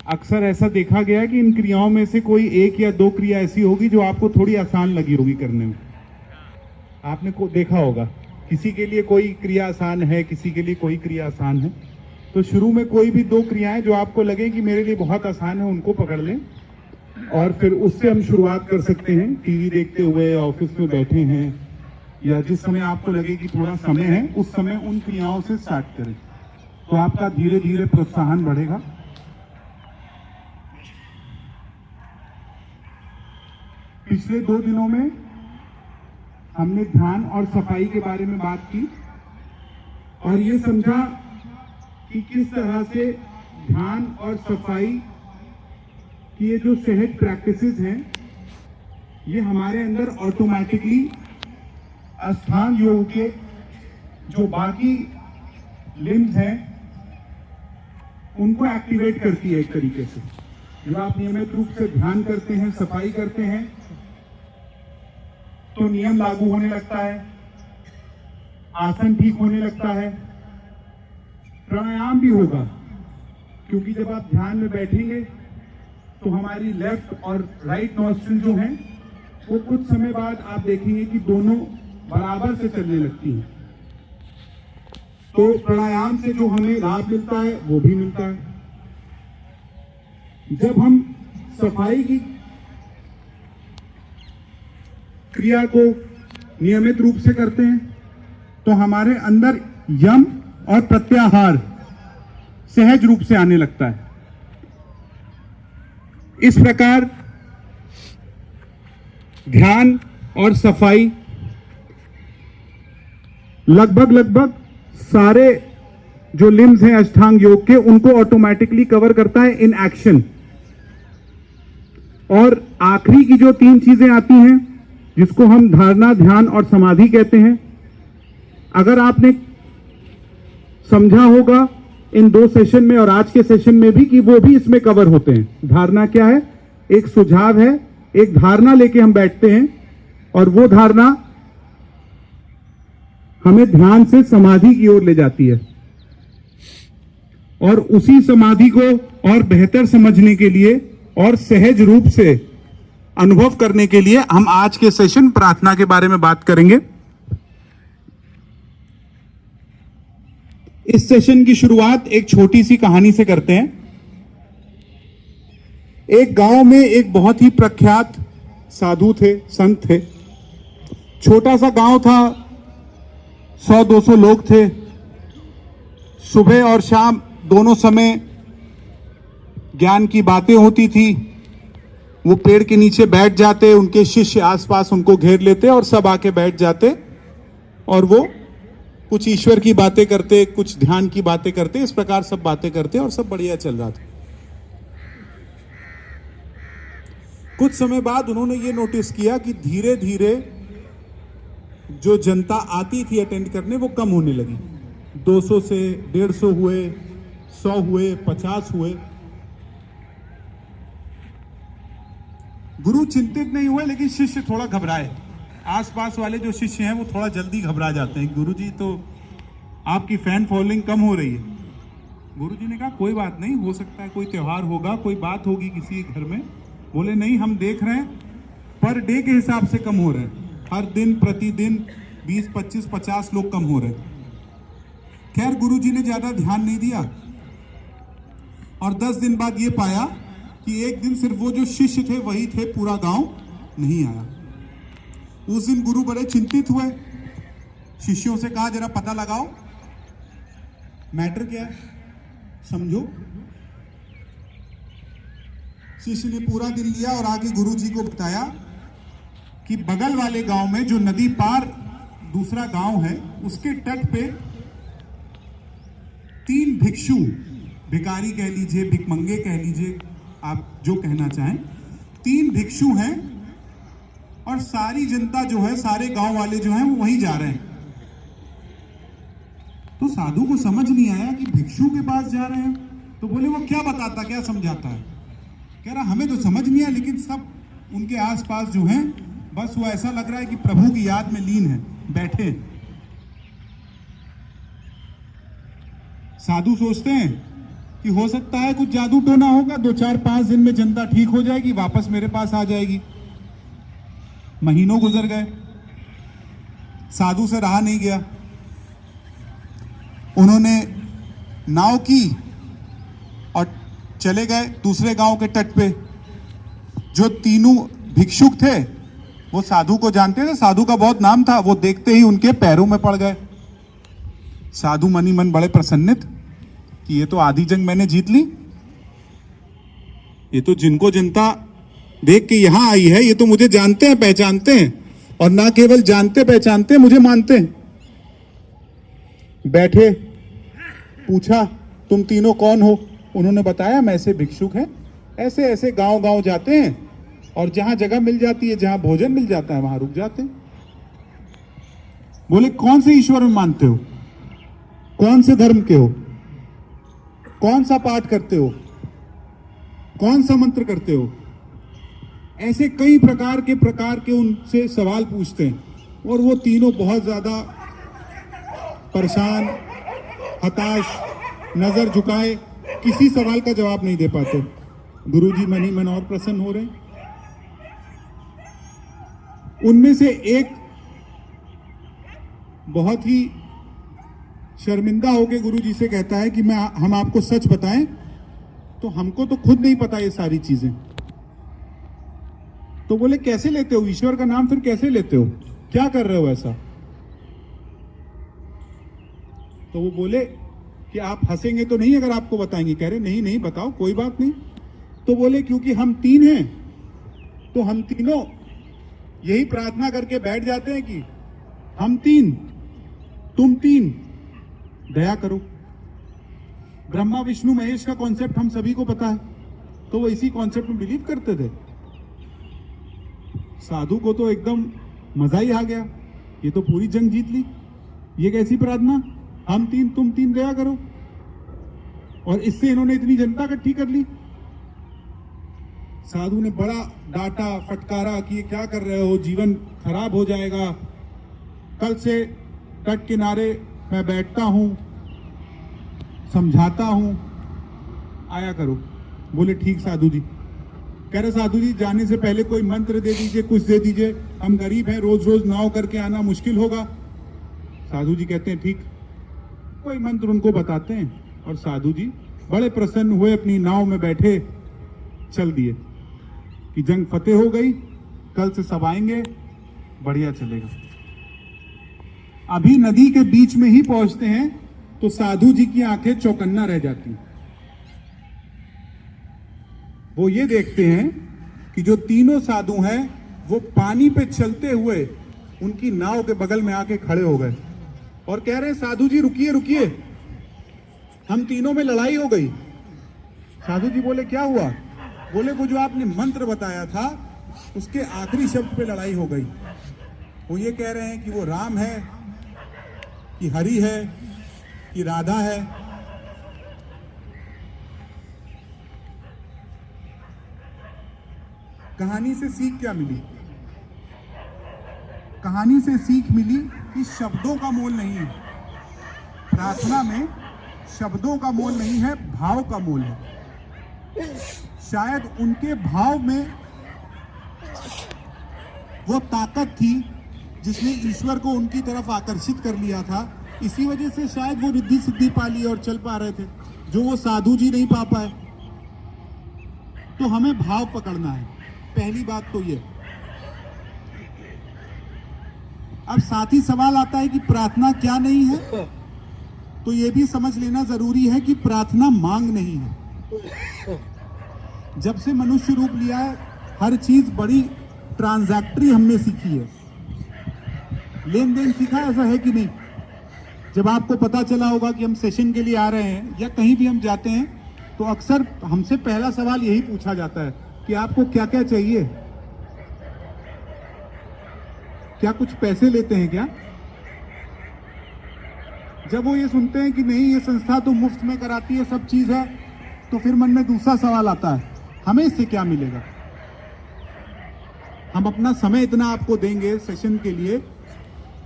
अक्सर ऐसा देखा गया है कि इन क्रियाओं में से कोई एक या दो क्रिया ऐसी होगी जो आपको थोड़ी आसान लगी होगी करने में। आपने को देखा होगा, किसी के लिए कोई क्रिया आसान है, किसी के लिए कोई क्रिया आसान है। तो शुरू में कोई भी दो क्रियाएं जो आपको लगे कि मेरे लिए बहुत आसान है, उनको पकड़ लें और फिर उससे हम शुरुआत कर सकते हैं। टीवी देखते हुए, ऑफिस में बैठे हैं, या जिस समय आपको लगे कि थोड़ा समय है, उस समय उन क्रियाओं से स्टार्ट करें, तो आपका धीरे धीरे प्रोत्साहन बढ़ेगा। पिछले 2 दिनों में हमने ध्यान और सफाई के बारे में बात की और ये समझा कि किस तरह से ध्यान और सफाई की ये जो सहज प्रैक्टिसेस हैं, ये हमारे अंदर ऑटोमेटिकली अष्टांग योग के जो बाकी लिम्स हैं उनको एक्टिवेट करती है। एक तरीके से जब आप नियमित रूप से ध्यान करते हैं, सफाई करते हैं, तो नियम लागू होने लगता है, आसन ठीक होने लगता है, प्राणायाम भी होगा, क्योंकि जब आप ध्यान में बैठेंगे तो हमारी लेफ्ट और राइट नॉस्ट्रिल जो हैं वो कुछ समय बाद आप देखेंगे कि दोनों बराबर से चलने लगती हैं। तो प्राणायाम से जो हमें लाभ मिलता है वो भी मिलता है। जब हम सफाई की क्रिया को नियमित रूप से करते हैं तो हमारे अंदर यम और प्रत्याहार सहज रूप से आने लगता है। इस प्रकार ध्यान और सफाई लगभग सारे जो लिम्स हैं अष्टांग योग के, उनको ऑटोमेटिकली कवर करता है इन एक्शन। और आखिरी की जो 3 चीजें आती हैं जिसको हम धारणा, ध्यान और समाधि कहते हैं, अगर आपने समझा होगा इन 2 सेशन में और आज के सेशन में भी कि वो भी इसमें कवर होते हैं। धारणा क्या है? एक सुझाव है, एक धारणा लेके हम बैठते हैं और वो धारणा हमें ध्यान से समाधि की ओर ले जाती है। और उसी समाधि को और बेहतर समझने के लिए और सहज रूप से अनुभव करने के लिए हम आज के सेशन प्रार्थना के बारे में बात करेंगे। इस सेशन की शुरुआत एक छोटी सी कहानी से करते हैं। एक गांव में एक बहुत ही प्रख्यात साधु थे, संत थे। छोटा सा गांव था, 100-200 लोग थे। सुबह और शाम दोनों समय ज्ञान की बातें होती थी। वो पेड़ के नीचे बैठ जाते, उनके शिष्य आसपास उनको घेर लेते और सब आके बैठ जाते और वो कुछ ईश्वर की बातें करते, कुछ ध्यान की बातें करते। इस प्रकार सब बातें करते और सब बढ़िया चल रहा था। कुछ समय बाद उन्होंने ये नोटिस किया कि धीरे धीरे जो जनता आती थी अटेंड करने वो कम होने लगी। 200 से 150 हुए, 100 हुए, 50 हुए। गुरु चिंतित नहीं हुए, लेकिन शिष्य थोड़ा घबराए। आसपास वाले जो शिष्य हैं वो थोड़ा जल्दी घबरा जाते हैं। गुरुजी, तो आपकी फैन फॉलोइंग कम हो रही है। गुरुजी ने कहा कोई बात नहीं, हो सकता है कोई त्योहार होगा, कोई बात होगी किसी घर में। बोले नहीं, हम देख रहे हैं पर डे के हिसाब से कम हो रहे हैं। हर दिन प्रतिदिन 20, 25, 50 लोग कम हो रहे हैं। खैर गुरुजी ने ज्यादा ध्यान नहीं दिया और 10 दिन बाद ये पाया कि एक दिन सिर्फ वो जो शिष्य थे वही थे, पूरा गांव नहीं आया। उस दिन गुरु बड़े चिंतित हुए। शिष्यों से कहा जरा पता लगाओ मैटर क्या है, समझो। शिष्य ने पूरा दिन लिया और आगे गुरु जी को बताया कि बगल वाले गांव में जो नदी पार दूसरा गांव है, उसके तट पे 3 भिक्षु, भिखारी कह लीजिए, भिकमंगे कह लीजिए, आप जो कहना चाहें, 3 भिक्षु हैं और सारी जनता जो है, सारे गांव वाले जो हैं वो वहीं जा रहे हैं। तो साधु को समझ नहीं आया कि भिक्षु के पास जा रहे हैं। तो बोले वो क्या बताता, क्या समझाता है? कह रहा हमें तो समझ नहीं आया, लेकिन सब उनके आसपास जो हैं बस वो ऐसा लग रहा है कि प्रभु की याद में लीन है, बैठे। साधु सोचते हैं कि हो सकता है कुछ जादू टोना होगा, 2-4-5 दिन में जनता ठीक हो जाएगी, वापस मेरे पास आ जाएगी। महीनों गुजर गए, साधु से रहा नहीं गया। उन्होंने नाव की और चले गए दूसरे गांव के तट पे। जो तीनों भिक्षुक थे वो साधु को जानते थे, साधु का बहुत नाम था। वो देखते ही उनके पैरों में पड़ गए। साधु मनी मन बड़े प्रसन्नित कि ये तो आधी जंग मैंने जीत ली। ये तो जिनको जनता देख के यहां आई है, ये तो मुझे जानते हैं, पहचानते हैं, और ना केवल जानते पहचानते हैं, मुझे मानते हैं। बैठे, पूछा तुम तीनों कौन हो? उन्होंने बताया मैं ऐसे भिक्षुक हैं, ऐसे ऐसे गांव गांव जाते हैं और जहां जगह मिल जाती है, जहां भोजन मिल जाता है, वहां रुक जाते हैं। बोले कौन से ईश्वर में मानते हो, कौन से धर्म के हो, कौन सा पाठ करते हो, कौन सा मंत्र करते हो? ऐसे कई प्रकार के उनसे सवाल पूछते हैं। और वो तीनों बहुत ज्यादा परेशान, हताश, नजर झुकाए, किसी सवाल का जवाब नहीं दे पाते। गुरुजी मन ही मन और प्रसन्न हो रहे हैं। उनमें से एक बहुत ही शर्मिंदा होकर गुरुजी से कहता है कि हम आपको सच बताएं तो हमको तो खुद नहीं पता ये सारी चीजें। तो बोले कैसे लेते हो ईश्वर का नाम, फिर कैसे लेते हो, क्या कर रहे हो ऐसा? तो वो बोले कि आप हंसेंगे तो नहीं अगर आपको बताएंगे। कह रहे नहीं नहीं बताओ, कोई बात नहीं। तो बोले क्योंकि हम तीन हैं तो हम तीनों यही प्रार्थना करके बैठ जाते हैं कि हम तीन, तुम तीन, दया करो। ब्रह्मा विष्णु महेश का कॉन्सेप्ट हम सभी को पता है, तो वो इसी कॉन्सेप्ट में बिलीव करते थे। साधु को तो एकदम मजा ही आ गया, ये तो पूरी जंग जीत ली, ये कैसी प्रार्थना, हम तीन तुम तीन, दया करो। और इससे इन्होंने इतनी जनता इकट्ठी कर ली। साधु ने बड़ा डांटा, फटकारा कि ये क्या कर रहे हो, जीवन खराब हो जाएगा, कल से तट किनारे मैं बैठता हूं, समझाता हूं, आया करो। बोले ठीक साधु जी। कह रहे साधु जी जाने से पहले कोई मंत्र दे दीजिए, कुछ दे दीजिए, हम गरीब हैं, रोज रोज नाव करके आना मुश्किल होगा। साधु जी कहते हैं ठीक, कोई मंत्र उनको बताते हैं और साधु जी बड़े प्रसन्न हुए, अपनी नाव में बैठे, चल दिए कि जंग फतेह हो गई, कल से सब आएंगे, बढ़िया चलेगा। अभी नदी के बीच में ही पहुंचते हैं तो साधु जी की आंखें चौकन्ना रह जाती। वो ये देखते हैं कि जो तीनों साधु हैं वो पानी पे चलते हुए उनकी नाव के बगल में आके खड़े हो गए और कह रहे हैं साधु जी रुकिए रुकिए, हम तीनों में लड़ाई हो गई। साधु जी बोले क्या हुआ? बोले वो जो आपने मंत्र बताया था उसके आखिरी शब्द पे लड़ाई हो गई। वो ये कह रहे हैं कि वो राम है कि हरि है कि राधा है। कहानी से सीख क्या मिली? कहानी से सीख मिली कि शब्दों का मोल नहीं है, प्रार्थना में शब्दों का मोल नहीं है, भाव का मोल है। शायद उनके भाव में वो ताकत थी जिसने ईश्वर को उनकी तरफ आकर्षित कर लिया था। इसी वजह से शायद वो रिद्धि सिद्धि पा ली और चल पा रहे थे, जो वो साधु जी नहीं पा पाए। तो हमें भाव पकड़ना है, पहली बात तो ये। अब साथ ही सवाल आता है कि प्रार्थना क्या नहीं है, तो ये भी समझ लेना जरूरी है कि प्रार्थना मांग नहीं है। जब से मनुष्य रूप लिया है हर चीज बड़ी ट्रांजैक्टरी हमने सीखी है, लेन देन सीखा, ऐसा है कि नहीं? जब आपको पता चला होगा कि हम सेशन के लिए आ रहे हैं या कहीं भी हम जाते हैं तो अक्सर हमसे पहला सवाल यही पूछा जाता है कि आपको क्या क्या चाहिए, क्या कुछ पैसे लेते हैं क्या? जब वो ये सुनते हैं कि नहीं ये संस्था तो मुफ्त में कराती है, सब चीज है, तो फिर मन में दूसरा सवाल आता है, हमें इससे क्या मिलेगा? हम अपना समय इतना आपको देंगे सेशन के लिए,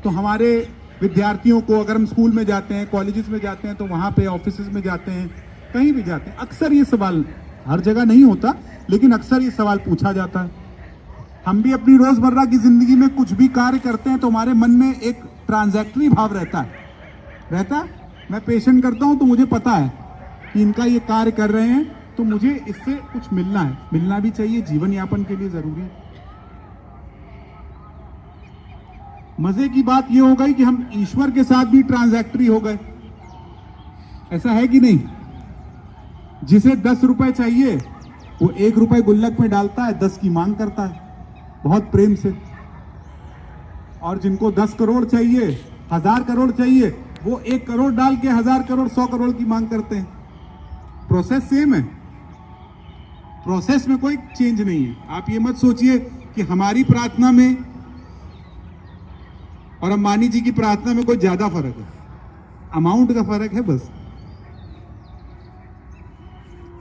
तो हमारे विद्यार्थियों को, अगर हम स्कूल में जाते हैं, कॉलेजेस में जाते हैं, तो वहाँ पे ऑफिसेज में जाते हैं, कहीं भी जाते हैं अक्सर ये सवाल, हर जगह नहीं होता लेकिन अक्सर ये सवाल पूछा जाता है। हम भी अपनी रोजमर्रा की जिंदगी में कुछ भी कार्य करते हैं तो हमारे मन में एक ट्रांजैक्टरी भाव रहता है। मैं पेशेंट करता हूं तो मुझे पता है कि इनका ये कार्य कर रहे हैं तो मुझे इससे कुछ मिलना है, मिलना भी चाहिए, जीवन यापन के लिए जरूरी है। मजे की बात यह हो गई कि हम ईश्वर के साथ भी ट्रांजैक्टरी हो गए। ऐसा है कि नहीं? जिसे 10 रुपए चाहिए वो 1 रुपए गुल्लक में डालता है, 10 की मांग करता है बहुत प्रेम से। और जिनको 10 करोड़ चाहिए, 1000 करोड़ चाहिए, वो 1 करोड़ डाल के 1000 करोड़ 100 करोड़ की मांग करते हैं। प्रोसेस सेम है, प्रोसेस में कोई चेंज नहीं है। आप ये मत सोचिए कि हमारी प्रार्थना में और अंबानी जी की प्रार्थना में कोई ज्यादा फर्क है, अमाउंट का फर्क है बस।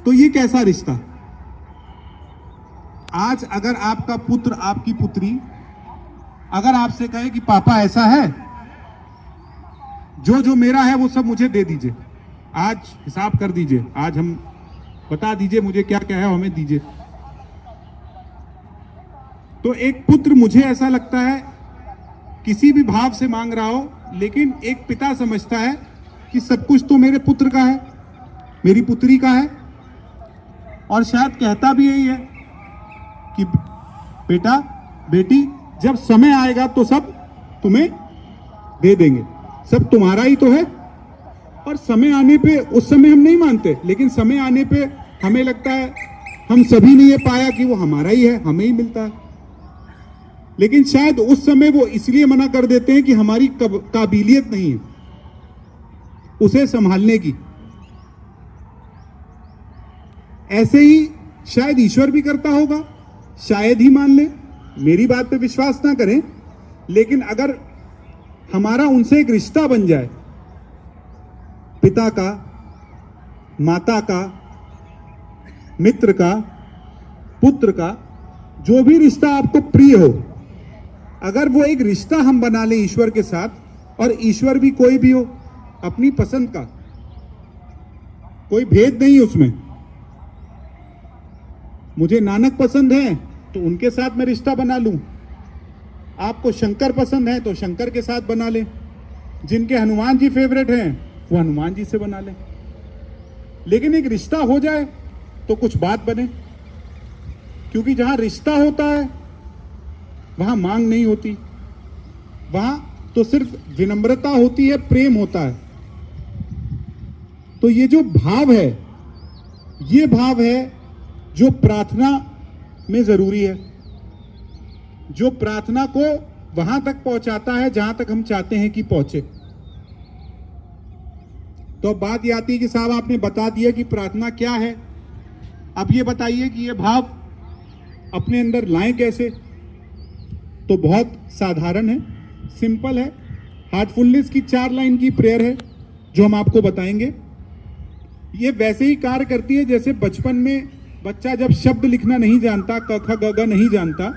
तो ये कैसा रिश्ता? आज अगर आपका पुत्र, आपकी पुत्री अगर आपसे कहे कि पापा ऐसा है, जो जो मेरा है वो सब मुझे दे दीजिए, आज हिसाब कर दीजिए, आज हम बता दीजिए मुझे क्या क्या है, हमें दीजिए। तो एक पुत्र, मुझे ऐसा लगता है, किसी भी भाव से मांग रहा हो, लेकिन एक पिता समझता है कि सब कुछ तो मेरे पुत्र का है, मेरी पुत्री का है। और शायद कहता भी यही है कि बेटा बेटी, जब समय आएगा तो सब तुम्हें दे देंगे, सब तुम्हारा ही तो है। और समय आने पे, उस समय हम नहीं मानते, लेकिन समय आने पे हमें लगता है हम सभी ने ये पाया कि वो हमारा ही है, हमें ही मिलता है। लेकिन शायद उस समय वो इसलिए मना कर देते हैं कि हमारी काबिलियत नहीं है उसे संभालने की। ऐसे ही शायद ईश्वर भी करता होगा, शायद ही मान ले, मेरी बात पे विश्वास ना करें, लेकिन अगर हमारा उनसे एक रिश्ता बन जाए, पिता का, माता का, मित्र का, पुत्र का, जो भी रिश्ता आपको प्रिय हो, अगर वो एक रिश्ता हम बना लें ईश्वर के साथ, और ईश्वर भी कोई भी हो, अपनी पसंद का, कोई भेद नहीं उसमें। मुझे नानक पसंद है तो उनके साथ मैं रिश्ता बना लूं, आपको शंकर पसंद है तो शंकर के साथ बना लें, जिनके हनुमान जी फेवरेट हैं वो हनुमान जी से बना लें। लेकिन एक रिश्ता हो जाए तो कुछ बात बने, क्योंकि जहां रिश्ता होता है वहां मांग नहीं होती, वहां तो सिर्फ विनम्रता होती है, प्रेम होता है। तो ये जो भाव है, ये भाव है जो प्रार्थना में जरूरी है, जो प्रार्थना को वहां तक पहुंचाता है जहां तक हम चाहते हैं कि पहुंचे। तो अब बात यह आती है कि साहब आपने बता दिया कि प्रार्थना क्या है, अब ये बताइए कि ये भाव अपने अंदर लाएं कैसे। तो बहुत साधारण है, सिंपल है। हार्टफुलनेस की 4 लाइन की प्रेयर है जो हम आपको बताएंगे। ये वैसे ही कार्य करती है जैसे बचपन में बच्चा जब शब्द लिखना नहीं जानता, क ख ग घ नहीं जानता,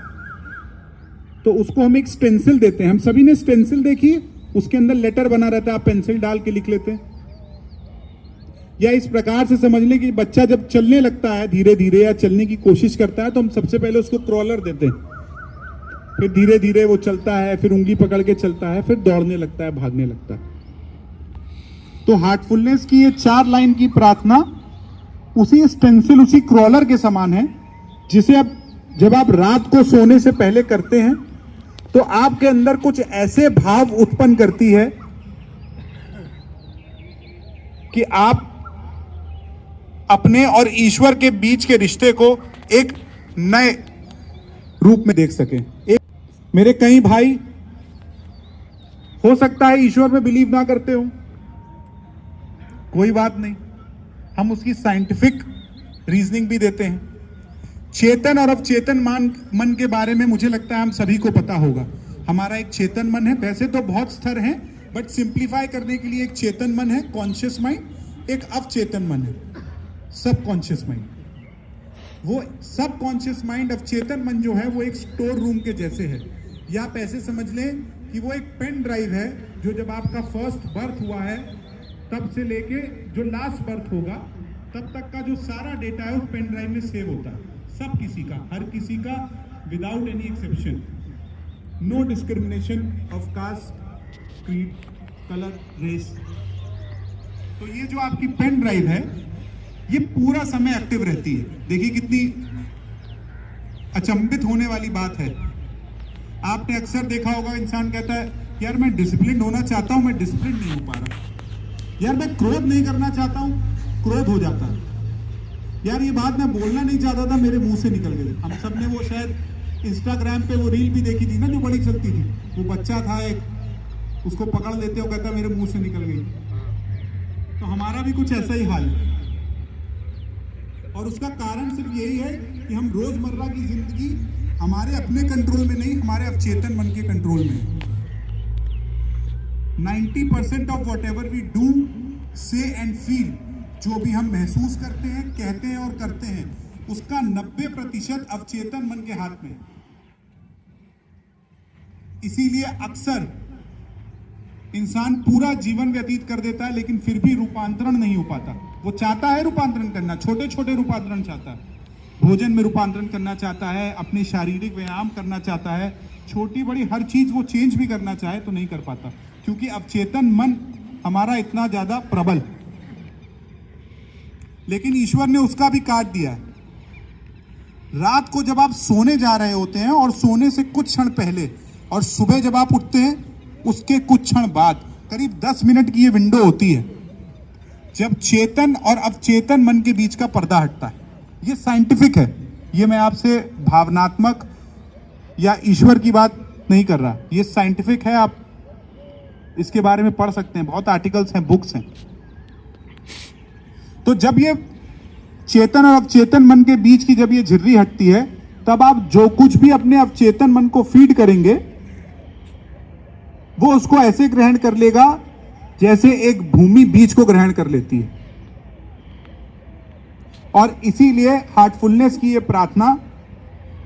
तो उसको हम एक स्टेंसिल देते हैं। हम सभी ने स्टेंसिल देखी है, उसके अंदर लेटर बना रहता है, आप पेंसिल डाल के लिख लेते हैं। या इस प्रकार से समझ लें कि बच्चा जब चलने लगता है धीरे धीरे, या चलने की कोशिश करता है, तो हम सबसे पहले उसको क्रॉलर देते हैं, फिर धीरे धीरे वो चलता है, फिर उंगली पकड़ के चलता है, फिर दौड़ने लगता है, भागने लगता है। तो हार्टफुलनेस की ये 4 लाइन की प्रार्थना उसी स्टेंसिल, उसी क्रॉलर के समान है, जिसे अब जब आप रात को सोने से पहले करते हैं तो आपके अंदर कुछ ऐसे भाव उत्पन्न करती है कि आप अपने और ईश्वर के बीच के रिश्ते को एक नए रूप में देख सकें। मेरे कई भाई हो सकता है ईश्वर में बिलीव ना करते हो, कोई बात नहीं, हम उसकी साइंटिफिक रीजनिंग भी देते हैं। चेतन और अवचेतन मन के बारे में मुझे लगता है हम सभी को पता होगा। हमारा एक चेतन मन है, वैसे तो बहुत स्तर हैं, बट सिंप्लीफाई करने के लिए एक चेतन मन है, कॉन्शियस माइंड, एक अवचेतन मन है, सब कॉन्शियस माइंड। वो सब कॉन्शियस माइंड, अवचेतन मन जो है वो एक स्टोर रूम के जैसे है, या आप ऐसे समझ लें कि वो एक पेन ड्राइव है, जो जब आपका फर्स्ट बर्थ हुआ है तब से लेके जो लास्ट बर्थ होगा तब तक का जो सारा डेटा है उस पेन ड्राइव में सेव होता है, सब किसी का, हर किसी का, without any exception, no discrimination of caste, creed, colour, race. तो ये जो आपकी पेन ड्राइव है ये पूरा समय एक्टिव रहती है। देखिए कितनी अचंभित होने वाली बात है। आपने अक्सर देखा होगा, इंसान कहता है यार मैं डिसिप्लिन होना चाहता हूं, मैं डिसिप्लिन नहीं हो पा रहा, यार मैं क्रोध नहीं करना चाहता हूं, क्रोध हो जाता है, यार ये बात मैं बोलना नहीं चाहता था, मेरे मुंह से निकल गई। हम सब ने वो शायद इंस्टाग्राम पे वो रील भी देखी थी ना, जो बड़ी चलती थी, वो बच्चा था एक, उसको पकड़ लेते हो, कहता मेरे मुंह से निकल गई। तो हमारा भी कुछ ऐसा ही हाल है, और उसका कारण सिर्फ यही है कि हम रोजमर्रा की जिंदगी हमारे अपने कंट्रोल में नहीं, हमारे अवचेतन मन के कंट्रोल में। 90% of whatever we do, say and feel, जो भी हम महसूस करते हैं, कहते हैं और करते हैं, उसका 90% अवचेतन मन के हाथ में। इसीलिए अक्सर इंसान पूरा जीवन व्यतीत कर देता है लेकिन फिर भी रूपांतरण नहीं हो पाता। वो चाहता है रूपांतरण करना, छोटे छोटे रूपांतरण चाहता है, भोजन में रूपांतरण करना चाहता है, अपने शारीरिक व्यायाम करना चाहता है, छोटी बड़ी हर चीज वो चेंज भी करना चाहे तो नहीं कर पाता, क्योंकि अवचेतन मन हमारा इतना ज्यादा प्रबल। लेकिन ईश्वर ने उसका भी काट दिया है। रात को जब आप सोने जा रहे होते हैं और सोने से कुछ क्षण पहले और सुबह जब आप उठते हैं उसके कुछ क्षण बाद, करीब 10 मिनट की ये विंडो होती है जब चेतन और अवचेतन मन के बीच का पर्दा हटता है। ये साइंटिफिक है, ये मैं आपसे भावनात्मक या ईश्वर की बात नहीं कर रहा, ये साइंटिफिक है। आप इसके बारे में पढ़ सकते हैं, बहुत आर्टिकल्स हैं, बुक्स हैं। तो जब ये चेतन और अवचेतन मन के बीच की जब ये झिर्री हटती है, तब आप जो कुछ भी अपने अवचेतन मन को फीड करेंगे वो उसको ऐसे ग्रहण कर लेगा जैसे एक भूमि बीज को ग्रहण कर लेती है। और इसीलिए हार्टफुलनेस की ये प्रार्थना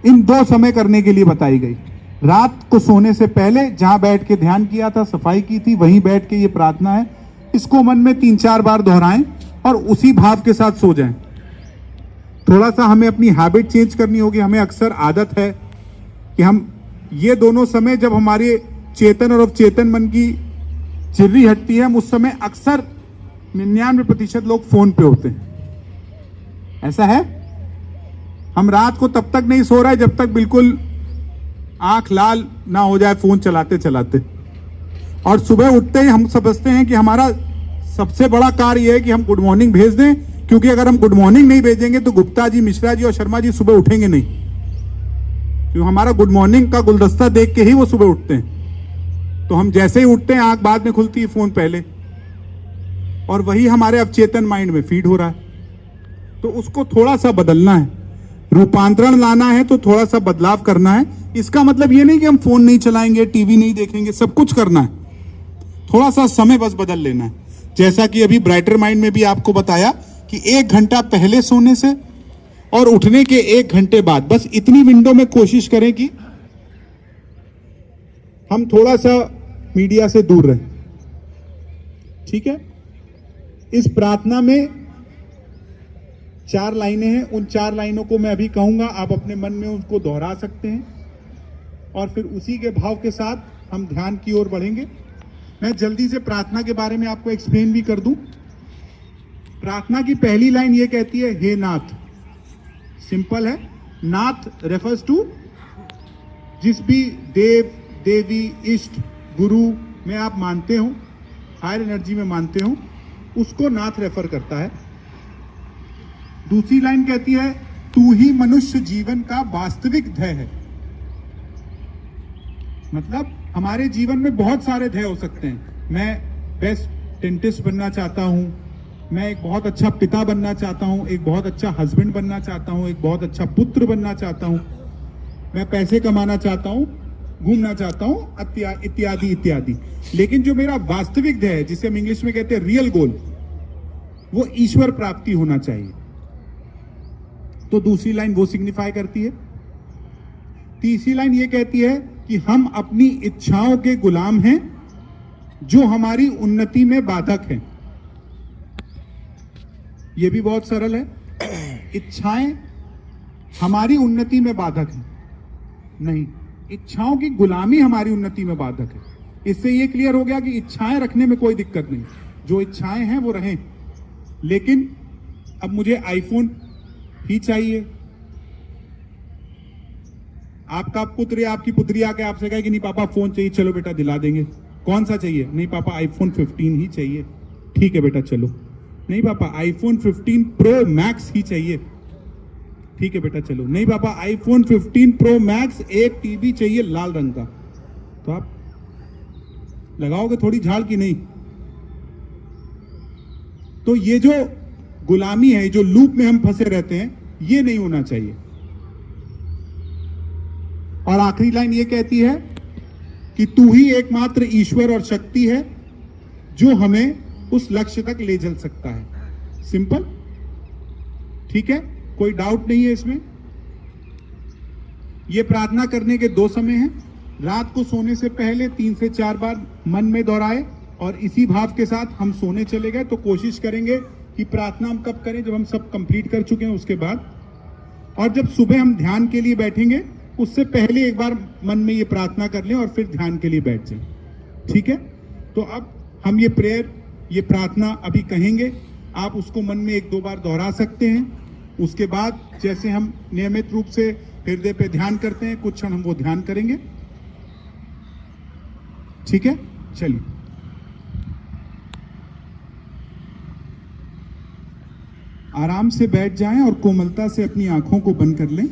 इन 2 समय करने के लिए बताई गई। रात को सोने से पहले जहां बैठ के ध्यान किया था, सफाई की थी, वहीं बैठ के ये प्रार्थना है। इसको मन में 3-4 बार दोहराएं और उसी भाव के साथ सो जाएं। थोड़ा सा हमें अपनी हैबिट चेंज करनी होगी। हमें अक्सर आदत है कि हम ये दोनों समय जब हमारे चेतन और अवचेतन मन की झिर्री हटती है, हम उस समय अक्सर 99% लोग फोन पे होते हैं। ऐसा है, हम रात को तब तक नहीं सो रहे जब तक बिल्कुल आंख लाल ना हो जाए फोन चलाते चलाते, और सुबह उठते ही हम समझते हैं कि हमारा सबसे बड़ा कार्य यह है कि हम गुड मॉर्निंग भेज दें, क्योंकि अगर हम गुड मॉर्निंग नहीं भेजेंगे तो गुप्ता जी, मिश्रा जी और शर्मा जी सुबह उठेंगे नहीं, क्योंकि हमारा गुड मॉर्निंग का गुलदस्ता देख के ही वो सुबह उठते हैं। तो हम जैसे ही उठते हैं आंख बाद में खुलती है, फोन पहले, और वही हमारे अवचेतन माइंड में फीड हो रहा है। तो उसको थोड़ा सा बदलना है, रूपांतरण लाना है तो थोड़ा सा बदलाव करना है। इसका मतलब ये नहीं कि हम फोन नहीं चलाएंगे, टीवी नहीं देखेंगे, सब कुछ करना है, थोड़ा सा समय बस बदल लेना है। जैसा कि अभी ब्राइटर माइंड में भी आपको बताया कि 1 घंटा पहले सोने से और उठने के 1 घंटे बाद, बस इतनी विंडो में कोशिश करें कि हम थोड़ा सा मीडिया से दूर रहें। ठीक है, इस प्रार्थना में 4 लाइनें हैं, उन 4 लाइनों को मैं अभी कहूंगा, आप अपने मन में उसको दोहरा सकते हैं और फिर उसी के भाव के साथ हम ध्यान की ओर बढ़ेंगे। मैं जल्दी से प्रार्थना के बारे में आपको एक्सप्लेन भी कर दूं। प्रार्थना की पहली लाइन ये कहती है, हे नाथ। सिंपल है, नाथ रेफर्स टू जिस भी देव, देवी, इष्ट, गुरु में आप मानते हो, हायर एनर्जी में मानते हो, उसको नाथ रेफर करता है। दूसरी लाइन कहती है, तू ही मनुष्य जीवन का वास्तविक ध्येय है। मतलब हमारे जीवन में बहुत सारे ध्येय हो सकते हैं। मैं बेस्ट डेंटिस्ट बनना चाहता हूं, मैं एक बहुत अच्छा पिता बनना चाहता हूं, एक बहुत अच्छा हस्बैंड बनना चाहता हूं, एक बहुत अच्छा पुत्र बनना चाहता हूं, मैं पैसे कमाना चाहता हूं, घूमना चाहता हूं, इत्यादि इत्यादि। लेकिन जो मेरा वास्तविक ध्येय है, जिसे हम इंग्लिश में कहते हैं रियल गोल, वो ईश्वर प्राप्ति होना चाहिए। तो दूसरी लाइन वो सिग्निफाई करती है। तीसरी लाइन ये कहती है कि हम अपनी इच्छाओं के गुलाम हैं जो हमारी उन्नति में बाधक हैं। ये भी बहुत सरल है। इच्छाएं हमारी उन्नति में बाधक है नहीं, इच्छाओं की गुलामी हमारी उन्नति में बाधक है। इससे ये क्लियर हो गया कि इच्छाएं रखने में कोई दिक्कत नहीं, जो इच्छाएं हैं वो रहें, लेकिन अब मुझे आईफोन ही चाहिए। आपका पुत्र या आपकी पुत्री आके आपसे कहे कि नहीं पापा फोन चाहिए, चलो बेटा दिला देंगे। कौन सा चाहिए? नहीं पापा आईफोन 15 ही चाहिए। ठीक है बेटा चलो। नहीं पापा आईफोन 15 प्रो मैक्स ही चाहिए। ठीक है बेटा चलो। नहीं पापा आईफोन 15 प्रो मैक्स एक टीवी चाहिए लाल रंग का। तो आप लगाओगे थोड़ी झाड़ की नहीं? तो ये जो गुलामी है, जो लूप में हम फंसे रहते हैं, ये नहीं होना चाहिए। और आखिरी लाइन ये कहती है कि तू ही एकमात्र ईश्वर और शक्ति है जो हमें उस लक्ष्य तक ले चल सकता है। सिंपल, ठीक है, कोई डाउट नहीं है इसमें। यह प्रार्थना करने के 2 समय हैं। रात को सोने से पहले 3 से 4 बार मन में दोहराए, और इसी भाव के साथ हम सोने चले गए तो कोशिश करेंगे कि प्रार्थना हम कब करें? जब हम सब कंप्लीट कर चुके हैं उसके बाद। और जब सुबह हम ध्यान के लिए बैठेंगे उससे पहले एक बार मन में ये प्रार्थना कर लें और फिर ध्यान के लिए बैठ जाएं। ठीक है? तो अब हम ये प्रेयर, ये प्रार्थना अभी कहेंगे, आप उसको मन में 1-2 बार दोहरा सकते हैं। उसके बाद जैसे हम नियमित रूप से हृदय पे ध्यान करते हैं, कुछ क्षण हम वो ध्यान करेंगे। ठीक है, चलिए। आराम से बैठ जाएं और कोमलता से अपनी आंखों को बंद कर लें।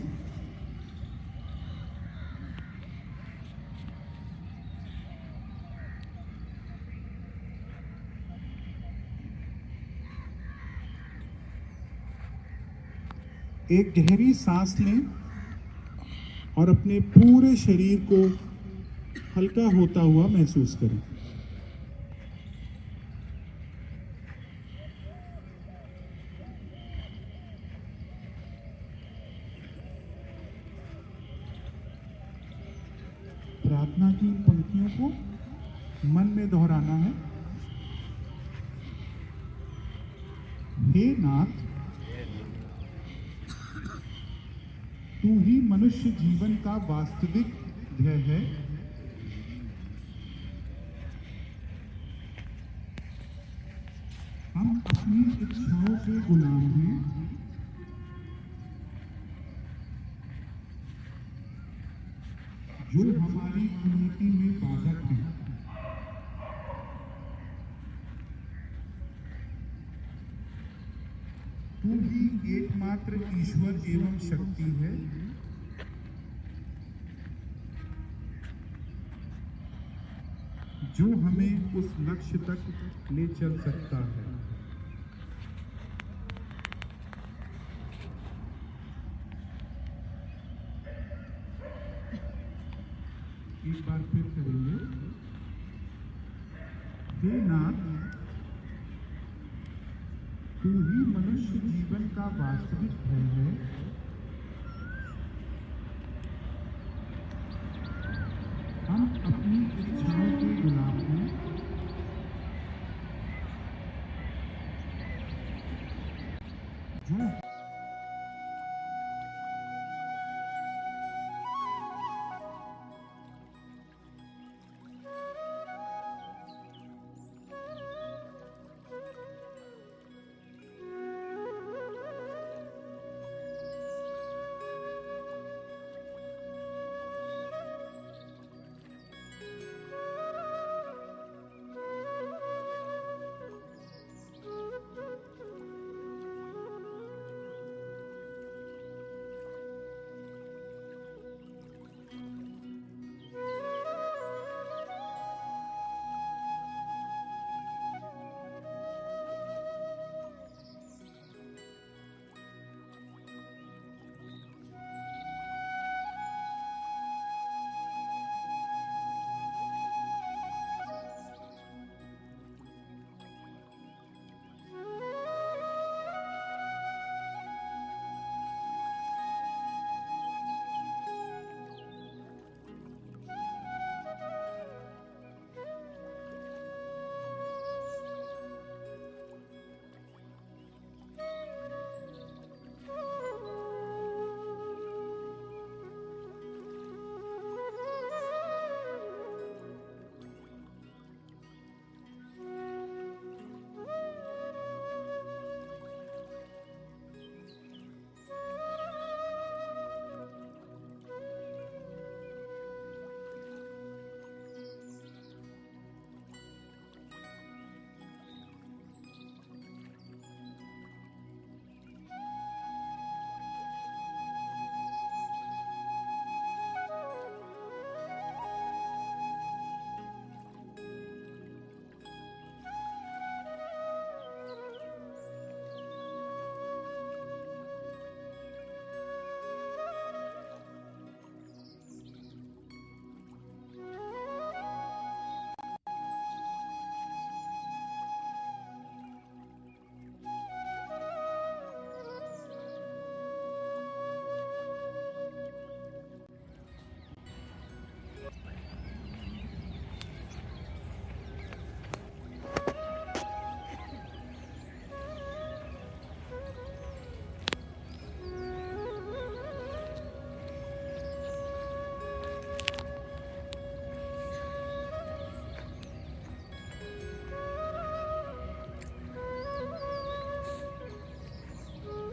एक गहरी सांस लें और अपने पूरे शरीर को हल्का होता हुआ महसूस करें। प्रार्थना की इन पंक्तियों को मन में दोहराना है। हे नाथ, तू ही मनुष्य जीवन का वास्तविक ध्येय है। हम अपनी इच्छाओं के गुलाम हैं। जो हमारी उन्नति में बाधक है। तू ही एकमात्र ईश्वर एवं शक्ति है जो हमें उस लक्ष्य तक ले चल सकता है। एक बार फिर करेंगे। हे नाथ, तू ही मनुष्य जीवन का वास्तविक ध्येय है। हम अपनी इच्छाओं के गुलाम हैं। जो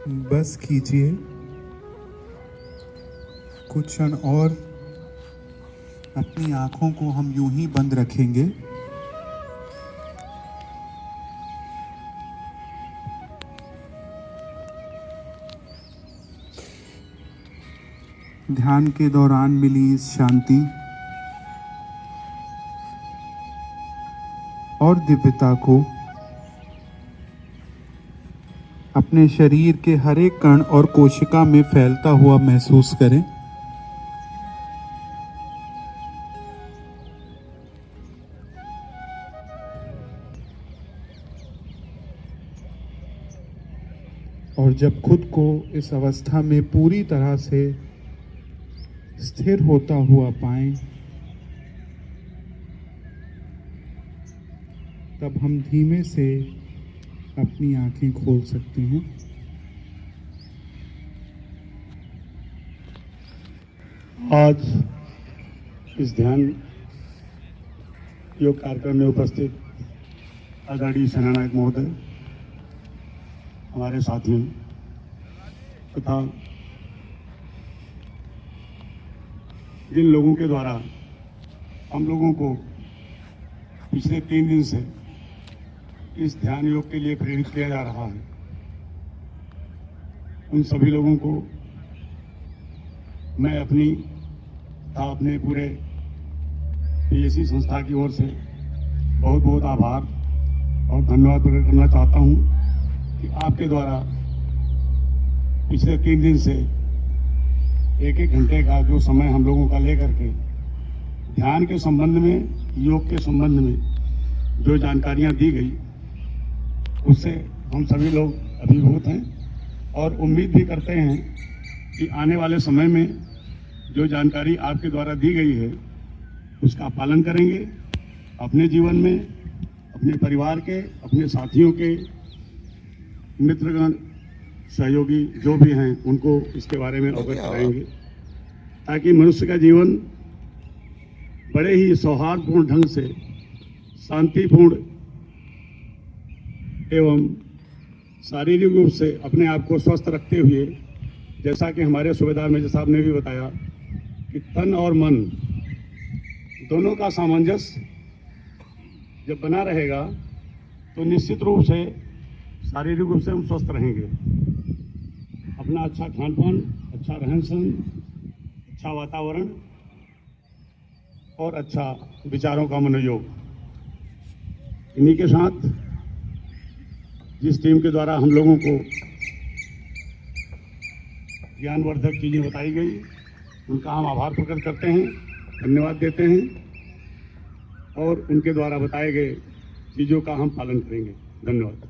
बस कीजिए, कुछ क्षण और अपनी आंखों को हम यूं ही बंद रखेंगे। ध्यान के दौरान मिली इस शांति और दिव्यता को अपने शरीर के हर एक कण और कोशिका में फैलता हुआ महसूस करें। और जब खुद को इस अवस्था में पूरी तरह से स्थिर होता हुआ पाएं, तब हम धीमे से अपनी आंखें खोल सकते हैं। आज इस ध्यान योग कार्यक्रम में उपस्थित आदरणीय सेनानायक महोदय, हमारे साथियों तथा जिन लोगों के द्वारा हम लोगों को पिछले 3 दिन से इस ध्यान योग के लिए प्रेरित किया जा रहा है, उन सभी लोगों को मैं अपनी तथा अपने पूरे पीएससी संस्था की ओर से बहुत बहुत आभार और धन्यवाद प्रकट करना चाहता हूं कि आपके द्वारा पिछले 3 दिन से 1-1 घंटे का जो समय हम लोगों का लेकर के ध्यान के संबंध में, योग के संबंध में जो जानकारियां दी गई, उससे हम सभी लोग अभिभूत हैं और उम्मीद भी करते हैं कि आने वाले समय में जो जानकारी आपके द्वारा दी गई है उसका पालन करेंगे, अपने जीवन में, अपने परिवार के, अपने साथियों के, मित्रगण, सहयोगी जो भी हैं उनको इसके बारे में अवगत कराएंगे, ताकि मनुष्य का जीवन बड़े ही सौहार्दपूर्ण ढंग से, शांतिपूर्ण एवं शारीरिक रूप से अपने आप को स्वस्थ रखते हुए, जैसा कि हमारे सूबेदार मेजर साहब ने भी बताया कि तन और मन दोनों का सामंजस्य जब बना रहेगा तो निश्चित रूप से शारीरिक रूप से हम स्वस्थ रहेंगे। अपना अच्छा खान पान, अच्छा रहन सहन, अच्छा वातावरण और अच्छा विचारों का मनोयोग, इन्हीं के साथ जिस टीम के द्वारा हम लोगों को ज्ञानवर्धक चीजें बताई गई, उनका हम आभार प्रकट करते हैं, धन्यवाद देते हैं और उनके द्वारा बताए गए चीजों का हम पालन करेंगे। धन्यवाद।